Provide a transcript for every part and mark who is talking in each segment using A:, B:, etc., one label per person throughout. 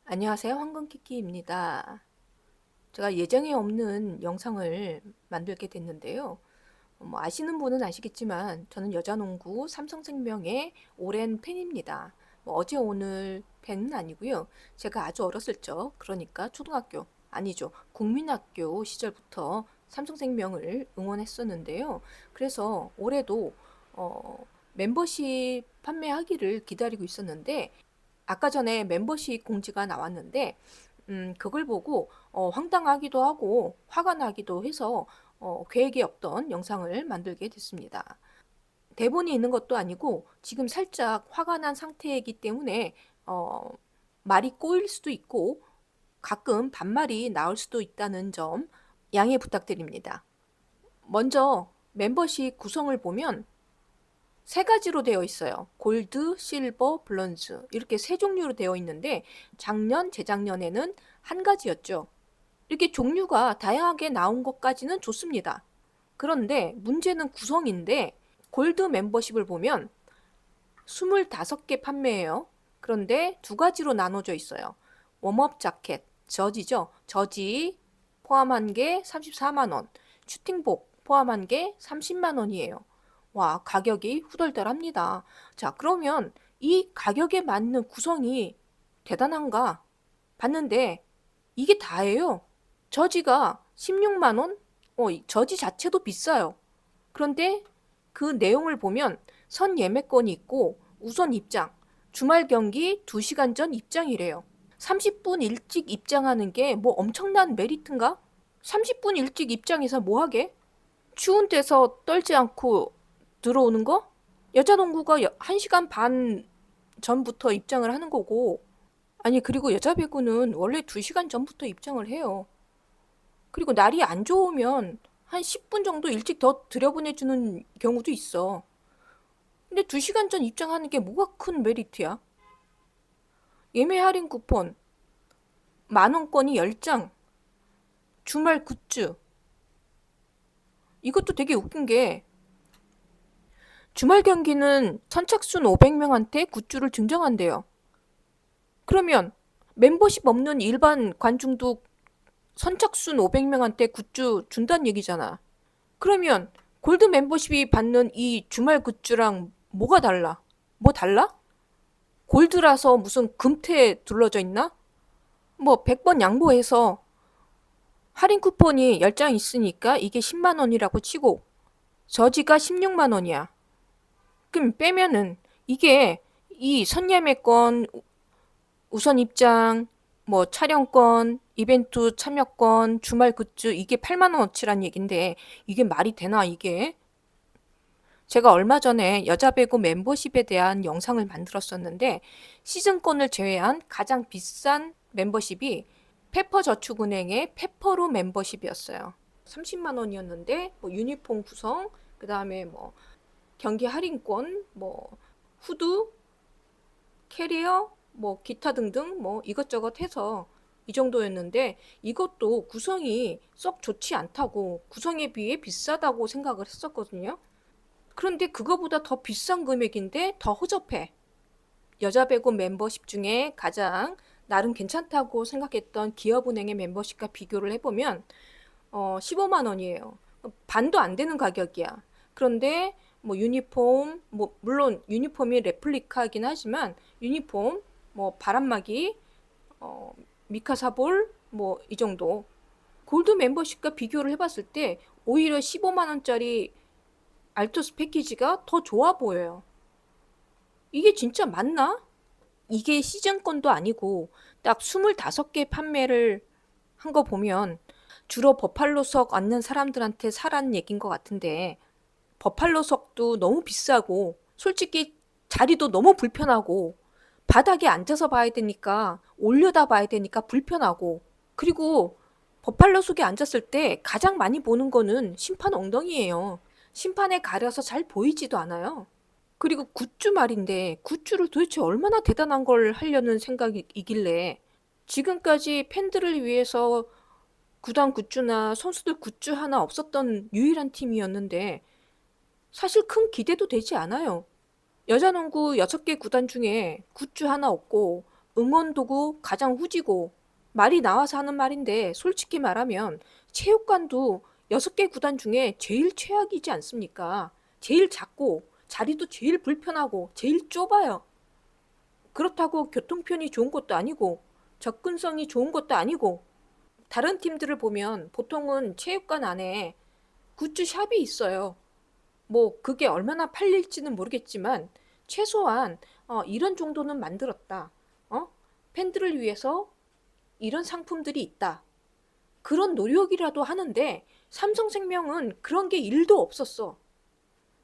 A: 안녕하세요. 황금키키입니다. 제가 예정에 없는 영상을 만들게 됐는데요. 아시는 분은 아시겠지만 저는 여자농구 삼성생명의 오랜 팬입니다. 어제 오늘 팬은 아니고요. 제가 아주 어렸을 적, 그러니까 초등학교, 아니죠. 국민학교 시절부터 삼성생명을 응원했었는데요. 그래서 올해도 멤버십 판매하기를 기다리고 있었는데 아까 전에 멤버십 공지가 나왔는데 그걸 보고 황당하기도 하고 화가 나기도 해서 계획이 없던 영상을 만들게 됐습니다. 대본이 있는 것도 아니고 지금 살짝 화가 난 상태이기 때문에 어, 말이 꼬일 수도 있고 가끔 반말이 나올 수도 있다는 점 양해 부탁드립니다. 먼저 멤버십 구성을 보면 세 가지로 되어 있어요. 골드, 실버, 브론즈 이렇게 세 종류로 되어 있는데 작년, 재작년에는 한 가지였죠. 이렇게 종류가 다양하게 나온 것까지는 좋습니다. 그런데 문제는 구성인데 골드 멤버십을 보면 25개 판매해요. 그런데 두 가지로 나눠져 있어요. 웜업 자켓, 저지죠. 저지 포함한 게 34만 원, 슈팅복 포함한 게 30만 원이에요. 와, 가격이 후덜덜합니다. 자, 그러면 이 가격에 맞는 구성이 대단한가? 봤는데 이게 다예요. 저지가 16만 원? 이 저지 자체도 비싸요. 그런데 그 내용을 보면 선 예매권이 있고 우선 입장, 주말 경기 2시간 전 입장이래요. 30분 일찍 입장하는 게 뭐 엄청난 메리트인가? 30분 일찍 입장해서 뭐 하게? 추운 데서 떨지 않고 들어오는 거? 여자 농구가 1시간 반 전부터 입장을 하는 거고, 아니, 그리고 여자 배구는 원래 2시간 전부터 입장을 해요. 그리고 날이 안 좋으면 한 10분 정도 일찍 더 들여보내주는 경우도 있어. 근데 2시간 전 입장하는 게 뭐가 큰 메리트야? 예매 할인 쿠폰, 만 원권이 10장, 주말 굿즈. 이것도 되게 웃긴 게 주말 경기는 선착순 500명한테 굿즈를 증정한대요. 그러면 멤버십 없는 일반 관중도 선착순 500명한테 굿즈 준다는 얘기잖아. 그러면 골드 멤버십이 받는 이 주말 굿즈랑 뭐가 달라? 뭐 달라? 골드라서 무슨 금태 둘러져 있나? 뭐 100번 양보해서 할인 쿠폰이 10장 있으니까 이게 10만 원이라고 치고 저지가 16만 원이야. 그럼 빼면은 이게 이 선예매권, 우선 입장, 뭐 촬영권, 이벤트 참여권, 주말 굿즈 이게 8만 원어치란 얘긴데 이게 말이 되나 이게? 제가 얼마 전에 여자 배구 멤버십에 대한 영상을 만들었었는데 시즌권을 제외한 가장 비싼 멤버십이 페퍼저축은행의 페퍼로 멤버십이었어요. 30만 원이었는데 뭐 유니폼 구성, 그다음에 뭐 경기 할인권, 뭐 후드, 캐리어, 뭐 기타 등등 뭐 이것저것 해서 이 정도였는데 이것도 구성이 썩 좋지 않다고 구성에 비해 비싸다고 생각을 했었거든요. 그런데 그거보다 더 비싼 금액인데 더 허접해. 여자 배구 멤버십 중에 가장 나름 괜찮다고 생각했던 기업은행의 멤버십과 비교를 해보면 15만 원이에요. 반도 안 되는 가격이야. 그런데 뭐 유니폼, 뭐 물론 유니폼이 레플리카이긴 하지만 유니폼, 뭐 바람막이, 어, 미카사볼 뭐 이 정도. 골드 멤버십과 비교를 해봤을 때 오히려 15만 원짜리 알토스 패키지가 더 좋아 보여요. 이게 진짜 맞나? 이게 시즌권도 아니고 딱 25개 판매를 한 거 보면 주로 버팔로석 앉는 사람들한테 사라는 얘기인 것 같은데 버팔로석도 너무 비싸고 솔직히 자리도 너무 불편하고 바닥에 앉아서 봐야 되니까 올려다 봐야 되니까 불편하고 그리고 버팔로석에 앉았을 때 가장 많이 보는 거는 심판 엉덩이예요. 심판에 가려서 잘 보이지도 않아요. 그리고 굿즈 말인데 굿즈를 도대체 얼마나 대단한 걸 하려는 생각이길래 지금까지 팬들을 위해서 구단 굿즈나 선수들 굿즈 하나 없었던 유일한 팀이었는데 사실 큰 기대도 되지 않아요. 여자농구 6개 구단 중에 굿즈 하나 없고 응원도구 가장 후지고 말이 나와서 하는 말인데 솔직히 말하면 체육관도 6개 구단 중에 제일 최악이지 않습니까? 제일 작고 자리도 제일 불편하고 제일 좁아요. 그렇다고 교통편이 좋은 것도 아니고 접근성이 좋은 것도 아니고 다른 팀들을 보면 보통은 체육관 안에 굿즈 샵이 있어요. 뭐 그게 얼마나 팔릴지는 모르겠지만 최소한 이런 정도는 만들었다. 어? 팬들을 위해서 이런 상품들이 있다. 그런 노력이라도 하는데 삼성생명은 그런 게 1도 없었어.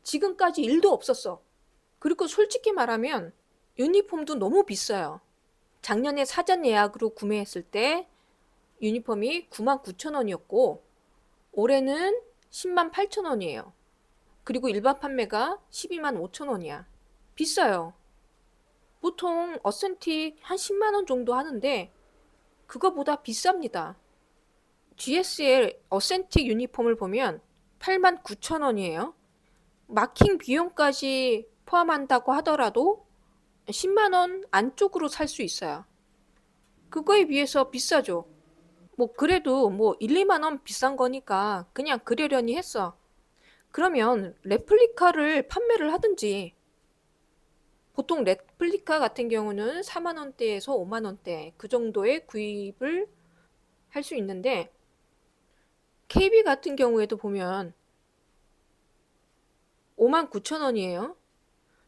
A: 지금까지 1도 없었어. 그리고 솔직히 말하면 유니폼도 너무 비싸요. 작년에 사전 예약으로 구매했을 때 유니폼이 99,000원이었고 올해는 108,000원이에요. 그리고 일반 판매가 125,000원이야. 비싸요. 보통 어센틱 한 10만 원 정도 하는데 그거보다 비쌉니다. GS의 어센틱 유니폼을 보면 89,000원이에요. 마킹 비용까지 포함한다고 하더라도 10만 원 안쪽으로 살 수 있어요. 그거에 비해서 비싸죠. 뭐 그래도 뭐 1, 2만 원 비싼 거니까 그냥 그러려니 했어. 그러면 레플리카를 판매를 하든지 보통 레플리카 같은 경우는 4만 원대에서 5만 원대 그 정도의 구입을 할 수 있는데 KB 같은 경우에도 보면 59,000원이에요.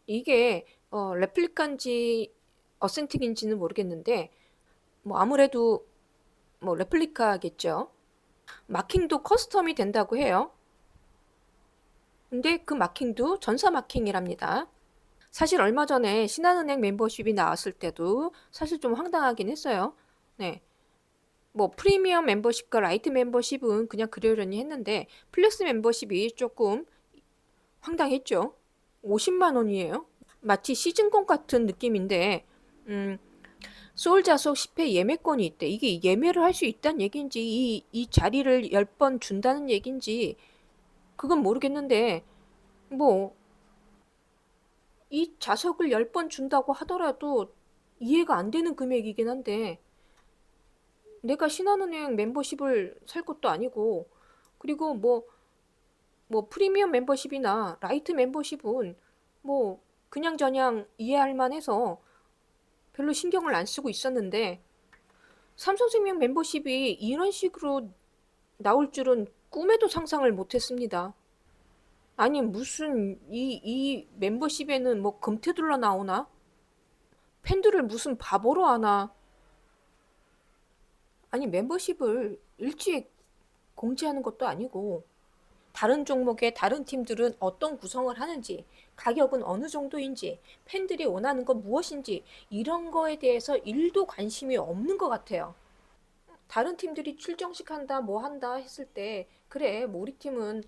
A: 이게 레플리카인지 어센틱인지는 모르겠는데 뭐 아무래도 뭐 레플리카겠죠. 마킹도 커스텀이 된다고 해요. 근데 그 마킹도 전사 마킹이랍니다. 사실 얼마 전에 신한은행 멤버십이 나왔을 때도 사실 좀 황당하긴 했어요. 네. 뭐 프리미엄 멤버십과 라이트 멤버십은 그냥 그러려니 했는데 플렉스 멤버십이 조금 황당했죠. 50만 원이에요. 마치 시즌권 같은 느낌인데 소울 자석 10회 예매권이 있대. 이게 예매를 할 수 있다는 얘기인지 이 자리를 10번 준다는 얘기인지 그건 모르겠는데 뭐 이 자석을 10번 준다고 하더라도 이해가 안 되는 금액이긴 한데 내가 신한은행 멤버십을 살 것도 아니고 그리고 뭐 프리미엄 멤버십이나 라이트 멤버십은 뭐 그냥저냥 이해할 만해서 별로 신경을 안 쓰고 있었는데 삼성생명 멤버십이 이런 식으로 나올 줄은 꿈에도 상상을 못했습니다. 아니 무슨 이 멤버십에는 뭐 금태둘러 나오나? 팬들을 무슨 바보로 하나? 아니 멤버십을 일찍 공지하는 것도 아니고 다른 종목의 다른 팀들은 어떤 구성을 하는지, 가격은 어느 정도인지, 팬들이 원하는 건 무엇인지 이런 거에 대해서 1도 관심이 없는 것 같아요. 다른 팀들이 출정식 한다, 뭐 한다 했을 때 그래, 뭐 우리 팀은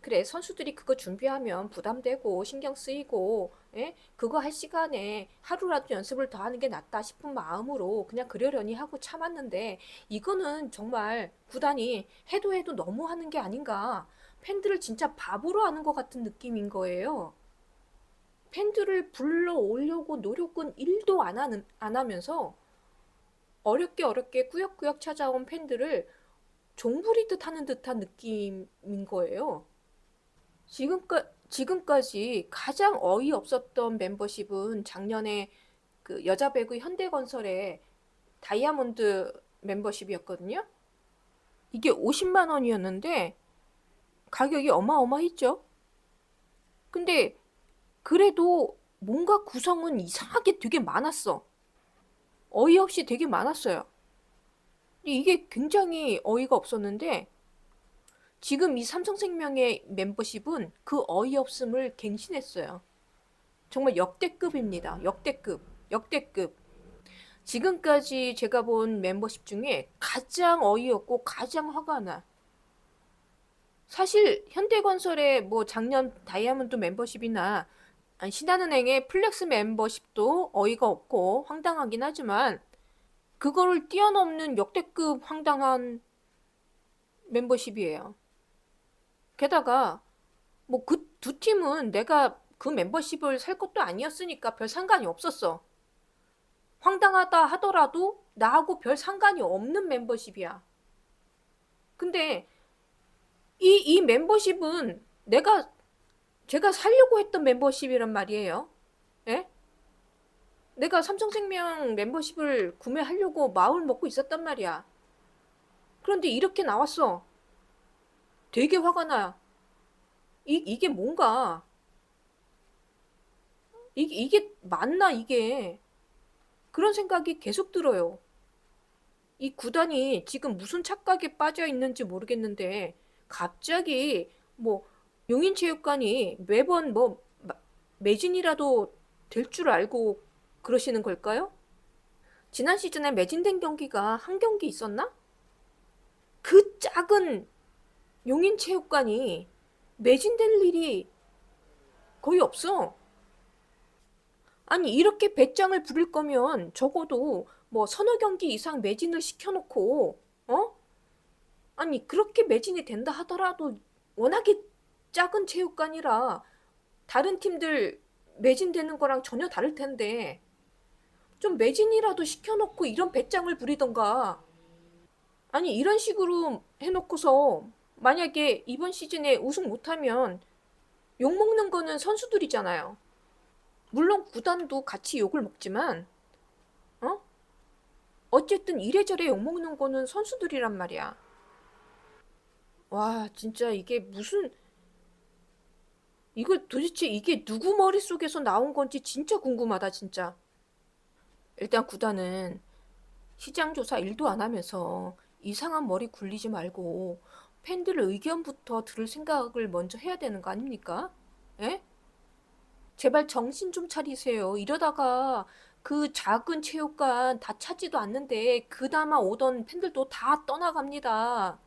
A: 그래, 선수들이 그거 준비하면 부담되고 신경 쓰이고 예? 그거 할 시간에 하루라도 연습을 더 하는 게 낫다 싶은 마음으로 그냥 그러려니 하고 참았는데 이거는 정말 구단이 해도 너무 하는 게 아닌가. 팬들을 진짜 바보로 하는 것 같은 느낌인 거예요. 팬들을 불러오려고 노력은 1도 안 하면서 어렵게 꾸역꾸역 찾아온 팬들을 종부리듯 하는 듯한 느낌인 거예요. 지금까지 가장 어이없었던 멤버십은 작년에 그 여자 배구 현대건설의 다이아몬드 멤버십이었거든요. 이게 50만 원이었는데 가격이 어마어마했죠. 근데 그래도 뭔가 구성은 이상하게 되게 많았어. 어이없이 되게 많았어요. 이게 굉장히 어이가 없었는데 지금 이 삼성생명의 멤버십은 그 어이없음을 갱신했어요. 정말 역대급입니다. 역대급. 역대급. 지금까지 제가 본 멤버십 중에 가장 어이없고 가장 화가 나. 사실 현대건설의 뭐 작년 다이아몬드 멤버십이나 신한은행의 플렉스 멤버십도 어이가 없고 황당하긴 하지만 그거를 뛰어넘는 역대급 황당한 멤버십이에요. 게다가 뭐 그 두 팀은 내가 그 멤버십을 살 것도 아니었으니까 별 상관이 없었어. 황당하다 하더라도 나하고 별 상관이 없는 멤버십이야. 근데 이 멤버십은 제가 살려고 했던 멤버십이란 말이에요. 예? 내가 삼성생명 멤버십을 구매하려고 마음을 먹고 있었단 말이야. 그런데 이렇게 나왔어. 되게 화가 나. 이게 뭔가, 이게 맞나, 이게. 그런 생각이 계속 들어요. 이 구단이 지금 무슨 착각에 빠져 있는지 모르겠는데, 갑자기 뭐, 용인체육관이 매번 뭐, 매진이라도 될 줄 알고 그러시는 걸까요? 지난 시즌에 매진된 경기가 한 경기 있었나? 그 작은 용인체육관이 매진될 일이 거의 없어. 아니, 이렇게 배짱을 부릴 거면 적어도 뭐 서너 경기 이상 매진을 시켜놓고, 어? 아니, 그렇게 매진이 된다 하더라도 워낙에 작은 체육관이라 다른 팀들 매진되는 거랑 전혀 다를 텐데, 좀 매진이라도 시켜놓고 이런 배짱을 부리던가. 아니, 이런 식으로 해놓고서 만약에 이번 시즌에 우승 못하면 욕먹는 거는 선수들이잖아요. 물론 구단도 같이 욕을 먹지만, 어? 어쨌든 이래저래 욕먹는 거는 선수들이란 말이야. 와, 진짜 이게 무슨, 이거 도대체 이게 누구 머릿속에서 나온 건지 진짜 궁금하다, 진짜. 일단 구단은 시장조사 1도 안 하면서 이상한 머리 굴리지 말고 팬들 의견부터 들을 생각을 먼저 해야 되는 거 아닙니까? 예? 제발 정신 좀 차리세요. 이러다가 그 작은 체육관 다 차지도 않는데 그나마 오던 팬들도 다 떠나갑니다.